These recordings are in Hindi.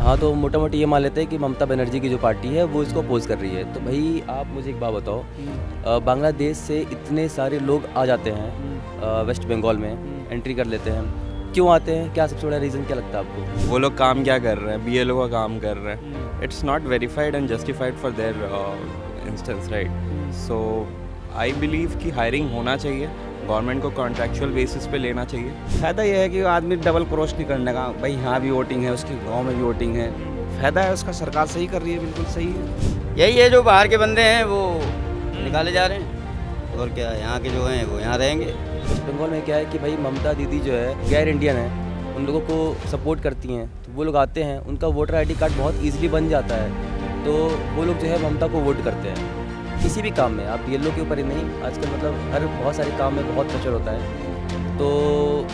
हाँ, तो मोटा-मोटी ये मान लेते हैं कि ममता बनर्जी की जो पार्टी है वो इसको अपोज़ कर रही है। तो भई आप मुझे एक बात बताओ, बांग्लादेश से इतने सारे लोग आ जाते हैं वेस्ट बंगाल में, एंट्री कर लेते हैं। क्यों आते हैं? क्या सबसे बड़ा रीज़न क्या लगता है आपको? वो लोग काम क्या कर रहे हैं, बीएलओ का काम कर रहे हैं. It's not verified and justified for their instance, right. So I believe कि हायरिंग होना चाहिए, गवर्नमेंट को कॉन्ट्रैक्चुअल बेसिस पे लेना चाहिए. फ़ायदा यह है कि आदमी डबल क्रॉस नहीं करने का, भाई यहाँ भी वोटिंग है, उसके गांव में भी वोटिंग है. फ़ायदा है उसका, सरकार सही कर रही है, बिल्कुल सही है. यही है, जो बाहर के बंदे हैं वो निकाले जा रहे हैं, और क्या, यहाँ के जो हैं वो यहाँ रहेंगे. वेस्ट बंगाल में क्या है कि भाई ममता दीदी जो है गैर इंडियन है, उन लोगों को सपोर्ट करती हैं, तो वो लोग आते हैं, उनका वोटर आईडी कार्ड बहुत ईज़िली बन जाता है, तो वो लोग जो है ममता को वोट करते हैं. किसी भी काम में, आप येलो के ऊपर ही नहीं, आजकल मतलब हर बहुत सारे काम में बहुत प्रेशर होता है, तो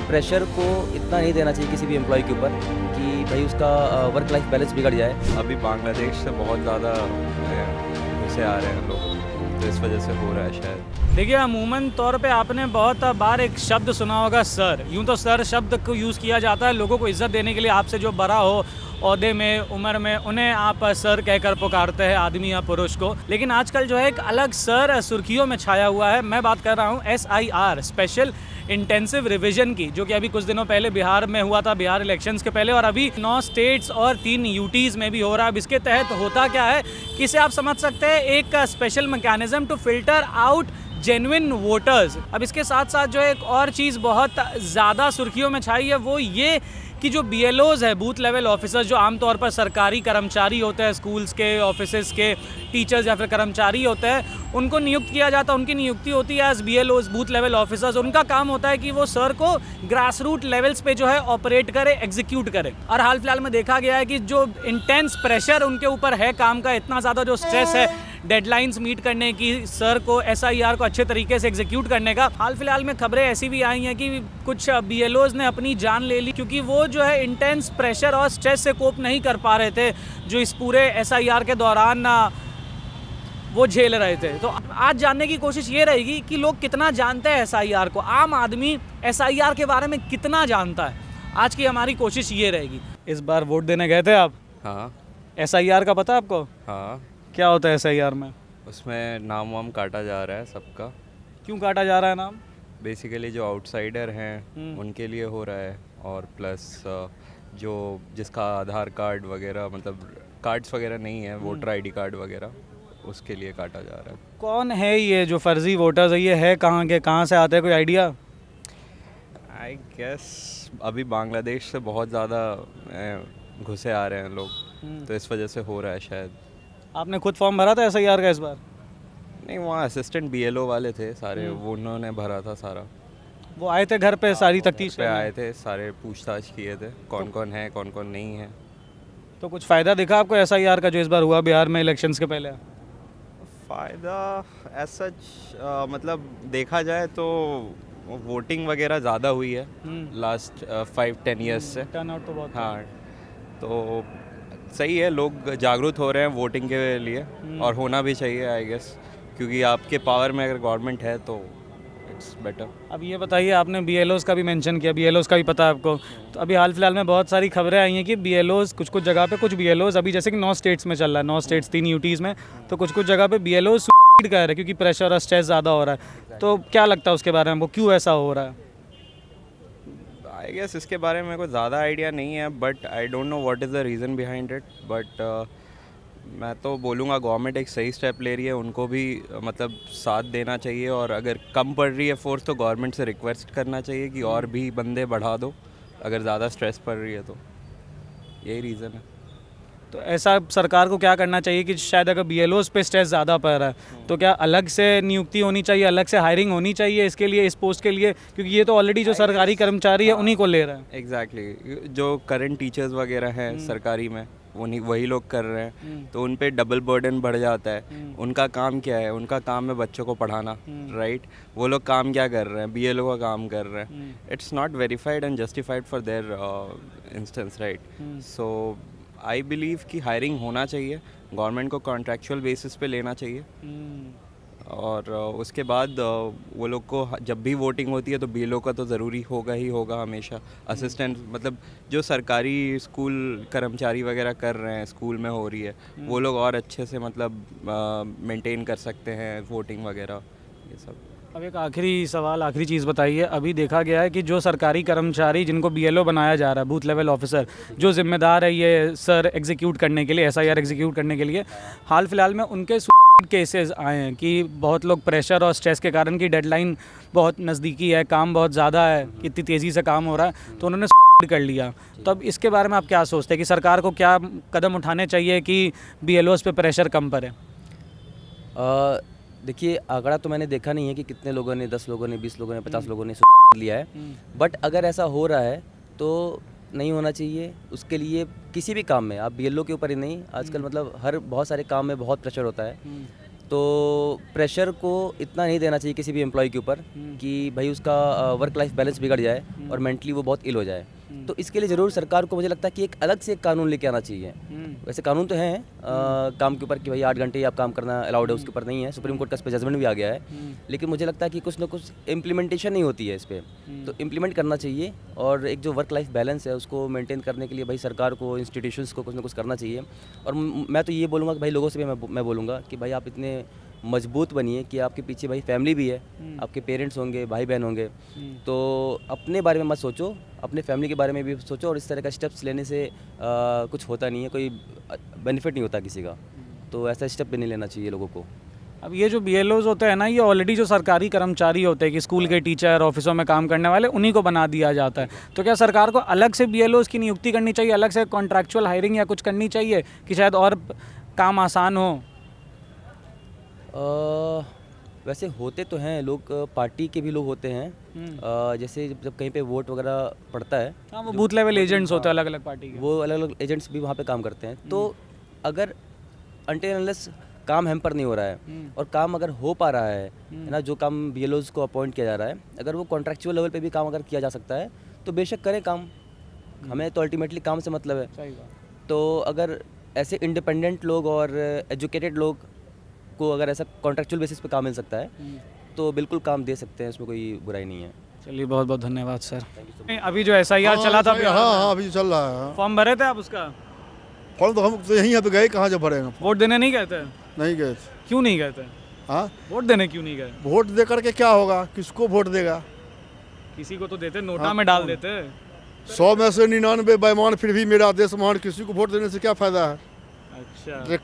प्रेशर को इतना नहीं देना चाहिए किसी भी एम्प्लॉय के ऊपर कि भाई उसका वर्क लाइफ बैलेंस बिगड़ जाए. अभी बांग्लादेश से बहुत ज़्यादा घुसे आ रहे हैं लोग, तो इस वजह से हो रहा है शायद. देखिए, अमूमन तौर पे आपने बहुत बार एक शब्द सुना होगा, सर. यूँ तो सर शब्द को यूज़ किया जाता है लोगों को इज्जत देने के लिए. आपसे जो बड़ा हो ओहदे में, उम्र में, उन्हें आप सर कहकर पुकारते हैं, आदमी या पुरुष को. लेकिन आजकल जो है एक अलग सर सुर्खियों में छाया हुआ है. मैं बात कर रहा हूँ SIR, स्पेशल इंटेंसिव रिवीजन की, जो कि अभी कुछ दिनों पहले बिहार में हुआ था, बिहार इलेक्शंस के पहले, और अभी 9 स्टेट्स और 3 यूटीज़ में भी हो रहा है. अब इसके तहत होता क्या है कि इसे आप समझ सकते हैं एक special mechanism to filter out genuine voters. अब इसके साथ साथ जो है एक और चीज़ बहुत ज़्यादा सुर्खियों में छाई है, वो ये कि जो BLOs है, बूथ लेवल ऑफिसर्स, जो आमतौर पर सरकारी कर्मचारी होते हैं, स्कूल्स के, ऑफिसेस के टीचर्स या फिर कर्मचारी होते हैं, उनको नियुक्त किया जाता है. उनकी नियुक्ति होती है as BLOs, booth level officers. उनका काम होता है कि वो सर को ग्रास रूट लेवल्स पे जो है ऑपरेट करे, एग्जीक्यूट करे. और हाल फिलहाल में देखा गया है कि जो इंटेंस प्रेशर उनके ऊपर है काम का, इतना ज़्यादा जो स्ट्रेस है डेडलाइंस मीट करने की, सर को SIR को अच्छे तरीके से एग्जीक्यूट करने का, हाल फिलहाल में खबरें ऐसी भी आई हैं कि कुछ BLOs ने अपनी जान ले ली, क्योंकि वो जो है इंटेंस प्रेशर और स्ट्रेस से कोप नहीं कर पा रहे थे जो इस पूरे SIR के दौरान वो झेल रहे थे. तो आज जानने की कोशिश ये रहेगी कि लोग कितना जानते हैं SIR को, आम आदमी SIR के बारे में कितना जानता है. आज की हमारी कोशिश ये रहेगी. इस बार वोट देने गए थे आप? हाँ. SIR का पता आपको? हाँ. क्या होता है SIR में? उसमें नाम वाम काटा जा रहा है सबका. क्यों काटा जा रहा है नाम? बेसिकली जो आउटसाइडर हैं उनके लिए हो रहा है, और प्लस जो जिसका आधार कार्ड वगैरह, मतलब कार्ड्स वगैरह नहीं है, वोटर आईडी कार्ड वगैरह, उसके लिए काटा जा रहा है. कौन है ये जो फर्जी वोटर्स है? ये है कहाँ के, कहाँ से आते हैं, कोई आइडिया? आई गेस अभी बांग्लादेश से बहुत ज़्यादा घुसे आ रहे हैं लोग, तो इस वजह से हो रहा है शायद. आपने खुद फॉर्म भरा था SIR का इस बार? नहीं, वहाँ असिस्टेंट BLO वाले थे सारे, वो उन्होंने भरा था सारा. वो आए थे घर पे सारी तफ्तीश पे करने? आए थे, सारे पूछताछ किए थे कौन कौन है, कौन कौन नहीं है. तो कुछ फ़ायदा दिखा आपको SIR का जो इस बार हुआ बिहार में इलेक्शंस के पहले? फ़ायदा एज सच मतलब देखा जाए तो वोटिंग वगैरह ज़्यादा हुई है लास्ट 5-10 ईयर्स से. टर्नआउट तो बहुत हाँ, तो सही है, लोग जागरूक हो रहे हैं वोटिंग के लिए, और होना भी चाहिए आई गेस, क्योंकि आपके पावर में अगर गवर्नमेंट है तो इट्स बेटर. अब ये बताइए, आपने BLOs का भी मेंशन किया, BLOs का भी पता है आपको. तो अभी हाल फिलहाल में बहुत सारी खबरें आई हैं कि BLOs कुछ कुछ जगह पे, कुछ BLOs अभी जैसे कि 9 स्टेट्स में चल रहा है, 9 स्टेट्स 3 यूटीज़ में, तो कुछ कुछ जगह पे BLOs कर रहे हैं क्योंकि प्रेशर और स्ट्रेस ज़्यादा हो रहा है. तो क्या लगता है उसके बारे में, वो क्यों ऐसा हो रहा है? आई गेस इसके बारे में मेरे को ज़्यादा आइडिया नहीं है, but I don't know what is the reason behind it. But मैं तो बोलूँगा गवर्नमेंट एक सही स्टेप ले रही है, उनको भी मतलब साथ देना चाहिए, और अगर कम पड़ रही है फोर्स तो गवर्नमेंट से रिक्वेस्ट करना चाहिए कि और भी बंदे बढ़ा दो, अगर ज़्यादा स्ट्रेस पड़ रही है तो. यही रीज़न है. तो ऐसा सरकार को क्या करना चाहिए कि शायद अगर BLOs पे स्ट्रेस ज़्यादा पड़ रहा है तो क्या अलग से नियुक्ति होनी चाहिए, अलग से हायरिंग होनी चाहिए इसके लिए, इस पोस्ट के लिए, क्योंकि ये तो ऑलरेडी जो सरकारी कर्मचारी है उन्हीं को ले रहे हैं. एग्जैक्टली, जो करंट टीचर्स वगैरह हैं सरकारी में, वही लोग कर रहे हैं, तो उन पे डबल बर्डन बढ़ जाता है. उनका काम क्या है? उनका काम है बच्चों को पढ़ाना, राइट. वो लोग काम क्या कर रहे हैं? BLO का काम कर रहे हैं. It's not verified and justified for their instance, right. So I believe कि हायरिंग होना चाहिए, गवर्नमेंट को कॉन्ट्रैक्चुअल बेसिस पे लेना चाहिए, और उसके बाद वो लोग को जब भी वोटिंग होती है तो बीएलओ का तो ज़रूरी होगा ही होगा हमेशा। असिस्टेंट मतलब जो सरकारी स्कूल कर्मचारी वगैरह कर रहे हैं, स्कूल में हो रही है, वो लोग और अच्छे से मतलब मेंटेन कर सकते हैं वोटिंग वगैरह ये सब। अब एक आखिरी सवाल, आखिरी चीज़ बताइए। अभी देखा गया है कि जो सरकारी कर्मचारी जिनको बीएलओ बनाया जा रहा है, बूथ लेवल ऑफिसर, जो जिम्मेदार है ये सर एग्जीक्यूट करने के लिए, एसआईआर एग्जीक्यूट करने के लिए, हाल फिलहाल में उनके केसेस आए हैं कि बहुत लोग प्रेशर और स्ट्रेस के कारण की डेडलाइन बहुत नज़दीकी है, काम बहुत ज़्यादा है, इतनी तेज़ी से काम हो रहा है, तो उन्होंने कर लिया। तो अब इसके बारे में आप क्या सोचते हैं कि सरकार को क्या कदम उठाने चाहिए कि बीएलओस पे प्रेशर कम पड़े? देखिए, आंकड़ा तो मैंने देखा नहीं है कि कितने लोगों ने, 10 लोगों ने, 20 लोगों ने, 50 लोगों ने लिया है, बट अगर ऐसा हो रहा है तो नहीं होना चाहिए। उसके लिए किसी भी काम में, आप बीएलओ के ऊपर ही नहीं, आजकल मतलब हर बहुत सारे काम में बहुत प्रेशर होता है, तो प्रेशर को इतना नहीं देना चाहिए किसी भी एम्प्लॉय के ऊपर कि भाई उसका वर्क लाइफ बैलेंस बिगड़ जाए और मेंटली वो बहुत इल हो जाए। तो इसके लिए ज़रूर सरकार को मुझे लगता है कि एक अलग से एक कानून लेके आना चाहिए। वैसे कानून तो हैं काम के ऊपर कि भाई 8 घंटे ही आप काम करना अलाउड है, उसके ऊपर नहीं है, सुप्रीम कोर्ट का इस पर जजमेंट भी आ गया है, लेकिन मुझे लगता है कि कुछ ना कुछ इम्प्लीमेंटेशन नहीं होती है इस पर, तो इम्प्लीमेंट करना चाहिए। और एक जो वर्क लाइफ बैलेंस है उसको मेंटेन करने के लिए भाई सरकार को, इंस्टीट्यूशंस को कुछ ना कुछ करना चाहिए। और मैं तो ये बोलूँगा कि भाई लोगों से भी मैं बोलूँगा कि भाई आप इतने मजबूत बनिए कि आपके पीछे भाई फैमिली भी है, आपके पेरेंट्स होंगे, भाई बहन होंगे, तो अपने बारे में मत सोचो, अपने फैमिली के बारे में भी सोचो। और इस तरह का स्टेप्स लेने से कुछ होता नहीं है, कोई बेनिफिट नहीं होता किसी का, तो ऐसा स्टेप भी नहीं लेना चाहिए लोगों को। अब ये जो बीएलओज होते हैं ना, ये ऑलरेडी जो सरकारी कर्मचारी होते हैं कि स्कूल के टीचर, ऑफिसों में काम करने वाले, उन्हीं को बना दिया जाता है। तो क्या सरकार को अलग से बीएलओज की नियुक्ति करनी चाहिए, अलग से कॉन्ट्रैक्चुअल हायरिंग या कुछ करनी चाहिए कि शायद और काम आसान हो? वैसे होते तो हैं लोग, पार्टी के भी लोग होते हैं, जैसे जब कहीं पे वोट वगैरह पड़ता है, हाँ, वो बूथ लेवल एजेंट्स होते हैं अलग अलग पार्टी के, वो अलग अलग एजेंट्स भी वहाँ पे काम करते हैं। तो अगर अनटिल अनलेस काम हैम्पर नहीं हो रहा है और काम अगर हो पा रहा है ना, जो काम बीएलओज को अपॉइंट किया जा रहा है, अगर वो कॉन्ट्रैक्चुअल लेवल पे भी काम अगर किया जा सकता है तो बेशक करें काम, हमें तो अल्टीमेटली काम से मतलब है। सही बात। तो अगर ऐसे इंडिपेंडेंट लोग और एजुकेटेड लोग को अगर ऐसा कॉन्ट्रैक्चुअल बेसिस पे काम मिल सकता है तो बिल्कुल काम दे सकते हैं, इसमें कोई बुराई नहीं है। चलिए, बहुत बहुत धन्यवाद सर। अभी जो एसआईआर चला था, हाँ अभी चल रहा है। फॉर्म भरे थे आप उसका? फॉर्म तो हम तो यहीं पे गए, कहाँ जब भरेंगे? वोट देने नहीं गए थे? नहीं गए। क्यों नहीं गए थे? हाँ, वोट देने क्यों नहीं गए? वोट दे करके क्या होगा? किसको वोट देगा? किसी को तो देते, नोटा में डाल देते। 100 में से 99 बेईमान, फिर भी मेरा देश मान, किसी को वोट देने से क्या फायदा है? अच्छा,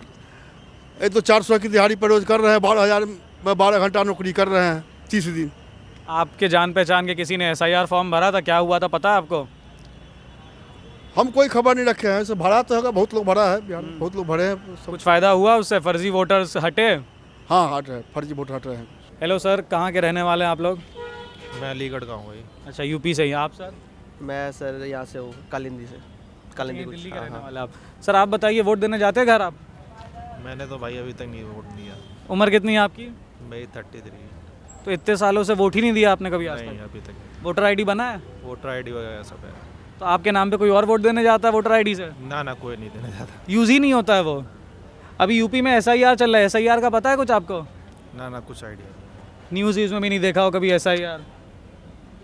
ये तो 400 की दिहाड़ी पर रोज कर रहे हैं, 12,000 में 12 घंटा नौकरी कर रहे हैं 30 दिन। आपके जान पहचान के किसी ने एसआईआर फॉर्म भरा था, क्या हुआ था पता है आपको? हम कोई खबर नहीं रखे हैं, भरा तो होगा, बहुत लोग भरा है बिहार में, बहुत लोग भरे हैं। कुछ फ़ायदा हुआ उससे? फर्जी वोटर्स हटे? हाँ हट रहे, फर्जी वोट हट रहे हैं। हेलो सर, कहाँ के रहने वाले हैं आप लोग? मैं अलीगढ़ का हूँ भाई। अच्छा, यूपी से ही। आप सर? मैं सर यहाँ से हूँ, कालिंदी से। कालिंदी कुछ, दिल्ली के हाँ, रहने हाँ। वाले आप। सर आप बताइए, वोट देने जाते हैं घर आप? मैंने तो भाई अभी तक नहीं वोट दिया। उम्र कितनी है आपकी? मेरी 33 है। तो इतने सालों से वोट ही नहीं दिया आपने कभी आज नहीं तक? अभी तक नहीं। वोटर आईडी बना है? वोटर आईडी वगैरह सब है। तो आपके नाम पे कोई और वोट देने जाता है वोटर आईडी से? ना ना, कोई नहीं देने जाता। यूज़ ही नहीं होता है वो। अभी यूपी में एसआईआर चल रहा है, एसआईआर का पता है कुछ आपको? ना ना, कुछ आइडिया न्यूज़ में भी नहीं देखा हो कभी एसआईआर?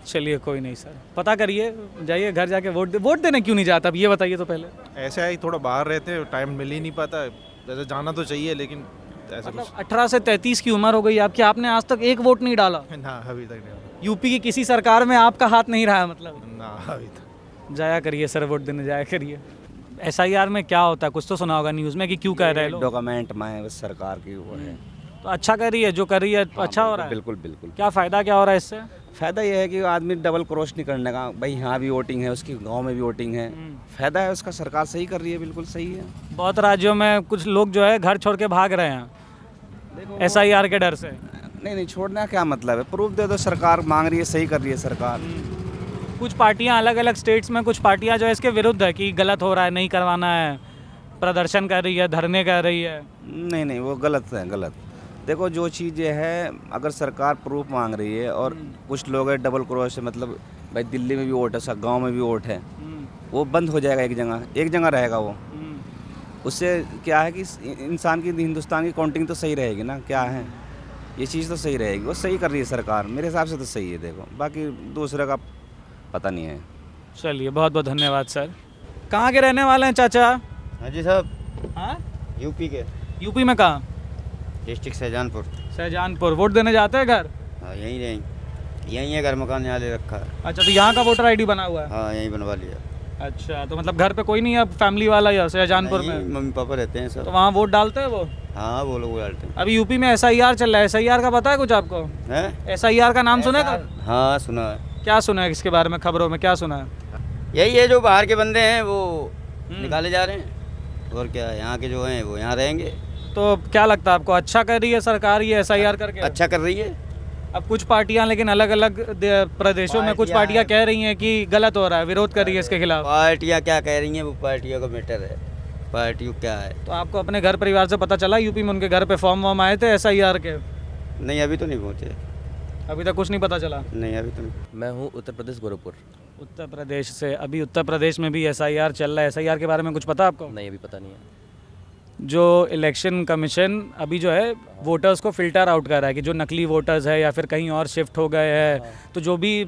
चलिए कोई नहीं सर, पता करिए, जाइए घर जाके वोट देने क्यों नहीं जाता, अब ये बताइए तो पहले। ऐसे ही थोड़ा बाहर रहते, टाइम मिल ही नहीं पाता। वैसे जाना तो चाहिए, लेकिन ऐसा मतलब 18 से 33 की उम्र हो गई आपकी, आपने आज तक एक वोट नहीं डाला? कुछ ना, अभी तक नहीं। यूपी की किसी सरकार में आपका हाथ नहीं रहा है मतलब? ना, अभी तक। जाया करिए सर, वोट देने जाया करिए। एसआईआर में क्या होता है, कुछ तो सुना होगा न्यूज़ में कि क्यों कह रहे हैं लोग? डॉक्यूमेंट में बस सरकार की वो है। तो अच्छा कर रही है, जो कर रही है अच्छा हो रहा है? बिल्कुल बिल्कुल। क्या फ़ायदा क्या हो रहा है इससे? फ़ायदा ये है कि आदमी डबल क्रॉस नहीं करने का, भाई यहाँ भी वोटिंग है, उसकी गांव में भी वोटिंग है, फ़ायदा है उसका, सरकार सही कर रही है, बिल्कुल सही है। बहुत राज्यों में कुछ लोग जो है घर छोड़ के भाग रहे हैं एसआईआर के डर से। नहीं, छोड़ना क्या मतलब है, प्रूफ दे दो, सरकार मांग रही है, सही कर रही है सरकार। कुछ पार्टियां अलग अलग स्टेट्स में, कुछ पार्टियां जो है इसके विरुद्ध है कि गलत हो रहा है, नहीं करवाना है, प्रदर्शन कर रही है, धरने कर रही है। नहीं, वो गलत है, गलत। देखो जो चीज़ ये है, अगर सरकार प्रूफ मांग रही है और कुछ लोग है डबल क्रॉस है, मतलब भाई दिल्ली में भी वोट है, सब गाँव में भी वोट है, वो बंद हो जाएगा, एक जगह रहेगा वो। उससे क्या है कि इंसान की, हिंदुस्तान की काउंटिंग तो सही रहेगी ना, क्या है। ये चीज़ तो सही रहेगी, वो सही कर रही है सरकार, मेरे हिसाब से तो सही है। देखो बाकी दूसरे का पता नहीं है। चलिए, बहुत बहुत धन्यवाद सर। कहाँ के रहने वाले हैं चाचा? हाँ जी साहब, हाँ, यूपी के, यूपी में कहाँ? डिस्ट्रिक्ट शाहजहानपुर। शाहजहानपुर। वोट देने जाते हैं घर? हाँ यहीं है, घर मकान यहाँ ले रखा है। अच्छा, तो यहाँ का वोटर आईडी बना हुआ है? हाँ यहीं बनवा लिया। अच्छा, तो मतलब घर पे कोई नहीं है फैमिली वाला या शाहजहानपुर नहीं, में? मम्मी पापा रहते हैं तो सब। वहाँ वोट डालते हैं वो? हाँ वो लोग डालते हैं। अभी यूपी में SIR चल रहा है, SIR का पता है कुछ आपको? हैं? SIR का नाम सुना था? हाँ सुना है। क्या सुना है इसके बारे में, खबरों में क्या सुना है? यही है, जो बाहर के बंदे हैं वो निकाले जा रहे हैं, और क्या है, यहाँ के जो हैं वो यहाँ रहेंगे। तो क्या लगता है आपको, अच्छा कर रही है सरकार ये SIR करके? अच्छा कर रही है। अब कुछ पार्टियां, लेकिन अलग अलग प्रदेशों में कुछ पार्टियां कह रही हैं कि गलत हो रहा है, विरोध कर रही है इसके खिलाफ। पार्टियाँ क्या कह रही हैं, वो पार्टियों का मैटर है, पार्टियों क्या है। तो आपको अपने घर परिवार से पता चला यूपी में उनके घर पे फॉर्म वॉर्म आए थे SIR के? नहीं अभी तो नहीं पहुँचे। अभी तक कुछ नहीं पता चला? नहीं अभी तो नहीं। मैं हूँ उत्तर प्रदेश गोरखपुर। उत्तर प्रदेश से। अभी उत्तर प्रदेश में भी SIR चल रहा है, SIR के बारे में कुछ पता आपको? नहीं, अभी पता नहीं है। जो इलेक्शन कमीशन अभी जो है वोटर्स को फ़िल्टर आउट कर रहा है कि जो नकली वोटर्स है या फिर कहीं और शिफ्ट हो गए हैं, तो जो भी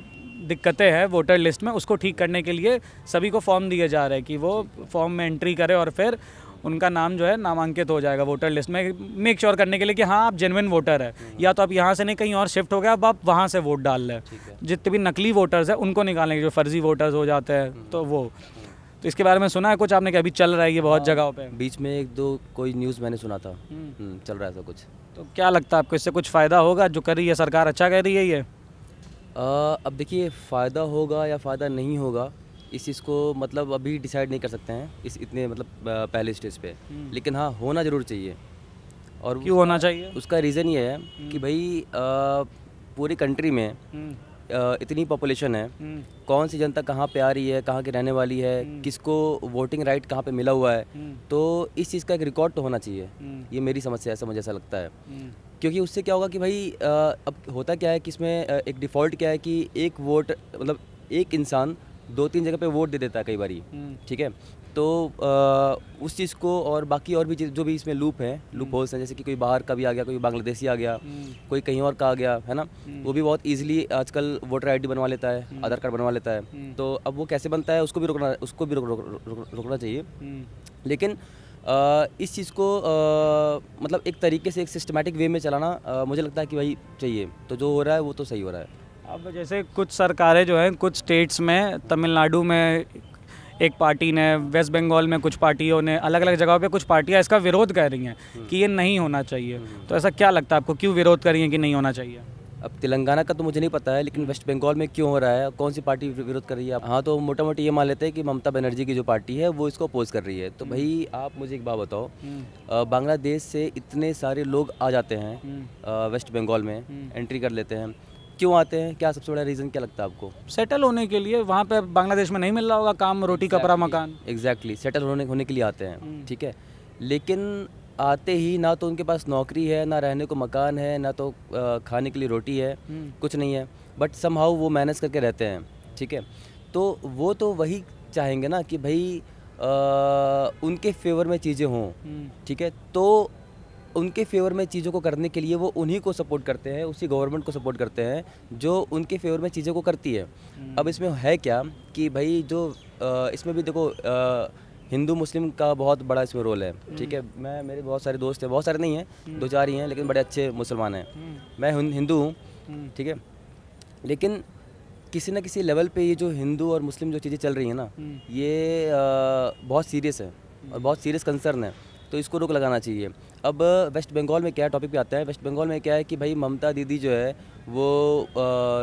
दिक्कतें हैं वोटर लिस्ट में उसको ठीक करने के लिए सभी को फॉर्म दिए जा रहे हैं कि वो फॉर्म में एंट्री करें और फिर उनका नाम जो है नामांकित हो जाएगा वोटर लिस्ट में, मेक श्योर करने के लिए कि हाँ आप जेन्युइन वोटर है, या तो आप यहाँ से नहीं कहीं और शिफ्ट हो गए, अब आप वहाँ से वोट डाल लें। जितने भी नकली वोटर्स हैं उनको निकालने के, जो फर्जी वोटर्स हो जाते हैं तो वो। तो इसके बारे में सुना है कुछ आपने कि अभी चल रहा है ये बहुत जगहों पे? बीच में एक दो कोई न्यूज़ मैंने सुना था। चल रहा है ऐसा कुछ। तो क्या लगता है आपको, इससे कुछ फ़ायदा होगा? जो कर रही है सरकार अच्छा कर रही है ये? अब देखिए, फ़ायदा होगा या फ़ायदा नहीं होगा इस चीज़ को मतलब अभी डिसाइड नहीं कर सकते हैं इस इतने मतलब पहले स्टेज पे। लेकिन हाँ, होना ज़रूर चाहिए। और क्यों होना चाहिए? उसका रीज़न ये है कि भाई पूरी कंट्री में इतनी पॉपुलेशन है, कौन सी जनता कहाँ पे आ रही है, कहाँ की रहने वाली है, किसको वोटिंग राइट कहाँ पे मिला हुआ है, तो इस चीज़ का एक रिकॉर्ड तो होना चाहिए। ये मेरी समस्या है, ऐसा मुझे ऐसा लगता है। क्योंकि उससे क्या होगा कि भाई अब होता क्या है कि इसमें एक डिफ़ॉल्ट क्या है कि एक वोट मतलब एक इंसान 2-3 जगह पे वोट दे देता है कई बारी, ठीक है। तो उस चीज़ को और बाकी और भी जो भी इसमें लूप होल्स हैं, जैसे कि कोई बाहर का भी आ गया, कोई बांग्लादेशी आ गया, कोई कहीं और का आ गया, है ना, वो भी बहुत इजीली आजकल वोटर आईडी बनवा लेता है, आधार कार्ड बनवा लेता है। तो अब वो कैसे बनता है उसको भी रोकना चाहिए। लेकिन इस चीज़ को मतलब एक तरीके से एक सिस्टमेटिक वे में चलाना मुझे लगता है कि भाई चाहिए। तो जो हो रहा है वो तो सही हो रहा है। अब जैसे कुछ सरकारें जो हैं कुछ स्टेट्स में, तमिलनाडु में एक पार्टी ने, वेस्ट बंगाल में कुछ पार्टियों ने, अलग अलग जगहों पे कुछ पार्टियां इसका विरोध कर रही हैं कि ये नहीं होना चाहिए। तो ऐसा क्या लगता है आपको, क्यों विरोध कर रही हैं कि नहीं होना चाहिए? अब तेलंगाना का तो मुझे नहीं पता है, लेकिन वेस्ट बंगाल में क्यों हो रहा है, कौन सी पार्टी विरोध कर रही है? हाँ, तो मोटा मोटी ये मान लेते हैं कि ममता बनर्जी की जो पार्टी है वो इसको अपोज कर रही है। तो भाई आप मुझे एक बात बताओ, बांग्लादेश से इतने सारे लोग आ जाते हैं वेस्ट बंगाल में, एंट्री कर लेते हैं, क्यों आते हैं? क्या सबसे बड़ा रीज़न क्या लगता है आपको? सेटल होने के लिए। वहाँ पे बांग्लादेश में नहीं मिल रहा होगा काम, रोटी कपड़ा मकान। एग्जैक्टली, सेटल होने के लिए आते हैं, ठीक है। लेकिन आते ही ना तो उनके पास नौकरी है, ना रहने को मकान है, ना तो खाने के लिए रोटी है, कुछ नहीं है, बट समहाउ वो मैनेज करके रहते हैं, ठीक है। तो वो तो वही चाहेंगे ना कि भाई उनके फेवर में चीज़ें हों, ठीक है। तो उनके फेवर में चीज़ों को करने के लिए वो उन्हीं को सपोर्ट करते हैं, उसी गवर्नमेंट को सपोर्ट करते हैं जो उनके फेवर में चीज़ों को करती है। अब इसमें है क्या कि भाई जो इसमें भी देखो हिंदू मुस्लिम का बहुत बड़ा इसमें रोल है, ठीक है। मेरे बहुत सारे दोस्त हैं, बहुत सारे नहीं हैं, 2-4 ही हैं, लेकिन बड़े अच्छे मुसलमान हैं। मैं हिंदू हूँ, ठीक है। लेकिन किसी न किसी लेवल पे ये जो हिंदू और मुस्लिम जो चीज़ें चल रही हैं ना, ये बहुत सीरियस है और बहुत सीरियस कंसर्न है। तो इसको रोक लगाना चाहिए। अब वेस्ट बंगाल में क्या टॉपिक पे आता है, वेस्ट बंगाल में क्या है कि भाई ममता दीदी जो है वो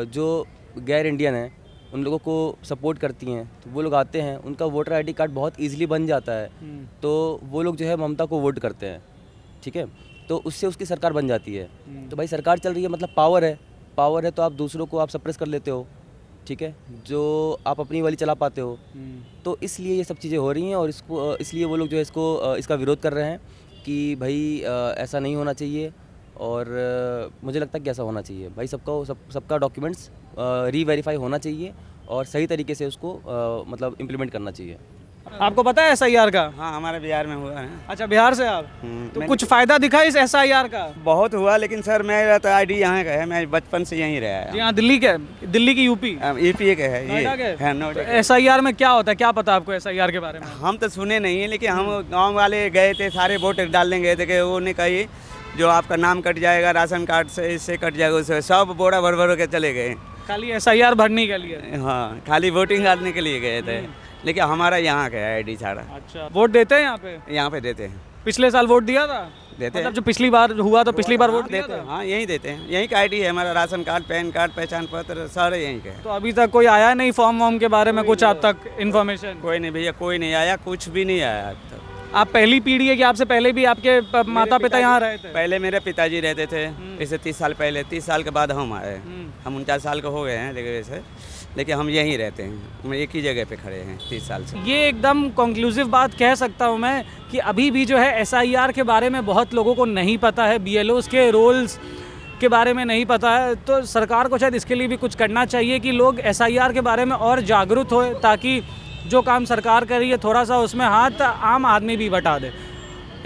जो गैर इंडियन है उन लोगों को सपोर्ट करती हैं, तो वो लोग आते हैं, उनका वोटर आईडी कार्ड बहुत इजीली बन जाता है, तो वो लोग जो है ममता को वोट करते हैं, ठीक है। तो उससे उसकी सरकार बन जाती है। तो भाई सरकार चल रही है, मतलब पावर है तो आप दूसरों को आप सप्रेस कर लेते हो, ठीक है, जो आप अपनी वाली चला पाते हो। तो इसलिए ये सब चीज़ें हो रही हैं और इसलिए वो लोग जो है इसका विरोध कर रहे हैं कि भाई ऐसा नहीं होना चाहिए। और मुझे लगता है कि ऐसा होना चाहिए भाई, सबका डॉक्यूमेंट्स रीवेरीफाई होना चाहिए और सही तरीके से उसको मतलब इम्प्लीमेंट करना चाहिए। आपको पता है SIR का? हाँ हमारे बिहार में हुआ है। अच्छा, बिहार से आप? तो कुछ फ़ायदा दिखा इस SIR का? बहुत हुआ, लेकिन सर मेरा तो ID यहाँ का है, मैं बचपन से यहीं रहा जी हाँ, दिल्ली के, दिल्ली की यूपी? यूपी के है नोएडा के? हाँ, नोएडा तो SIR में क्या होता है, क्या पता आपको SIR के बारे में? हम तो सुने नहीं है, लेकिन हम गांव वाले गए थे, सारे वोट डालने गए थे कि उन्होंने कही जो आपका नाम कट जाएगा राशन कार्ड से, इससे कट जाएगा, उससे सब बोरा भर भर के चले गए। खाली SIR भरने के लिए? हाँ, खाली वोटिंग डालने के लिए गए थे, लेकिन हमारा यहाँ का है ID सारा। अच्छा, वोट देते हैं यहाँ पे? यहाँ पे देते हैं। पिछले साल वोट दिया था? देते मतलब हैं। जो पिछली बार हुआ तो पिछली बार वोट दिया देते था? हैं, हाँ यहीं देते हैं, यहीं का ID है हमारा, राशन कार्ड, पैन कार्ड, पहचान पत्र सारे यहीं के हैं। तो अभी तक कोई आया नहीं फॉर्म वॉर्म के बारे में कुछ आप तक इन्फॉर्मेशन? कोई नहीं भैया, कोई नहीं आया, कुछ भी नहीं आया अब तक। आप पहली पीढ़ी है कि आपसे पहले भी आपके माता पिता यहाँ रहे थे? पहले मेरे पिताजी रहते थे, इसे 30 साल पहले, 30 साल के बाद हम आए। हम 49 साल के हो गए हैं लेकिन हम यहीं रहते हैं, हम एक ही जगह पे खड़े हैं 30 साल से। ये एकदम कंक्लूसिव बात कह सकता हूँ मैं कि अभी भी जो है SIR के बारे में बहुत लोगों को नहीं पता है, BLOs के रोल्स के बारे में नहीं पता है। तो सरकार को शायद इसके लिए भी कुछ करना चाहिए कि लोग SIR के बारे में और जागरूक होए, ताकि जो काम सरकार कर रही है थोड़ा सा उसमें हाथ आम आदमी भी बटा दे।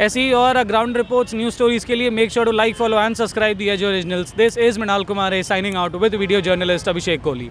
ऐसी ही और ग्राउंड रिपोर्ट्स, न्यूज़ स्टोरीज के लिए make sure to like, follow and subscribe the age originals. This is Mrinal Kumar signing out with video journalist Abhishek Kohli.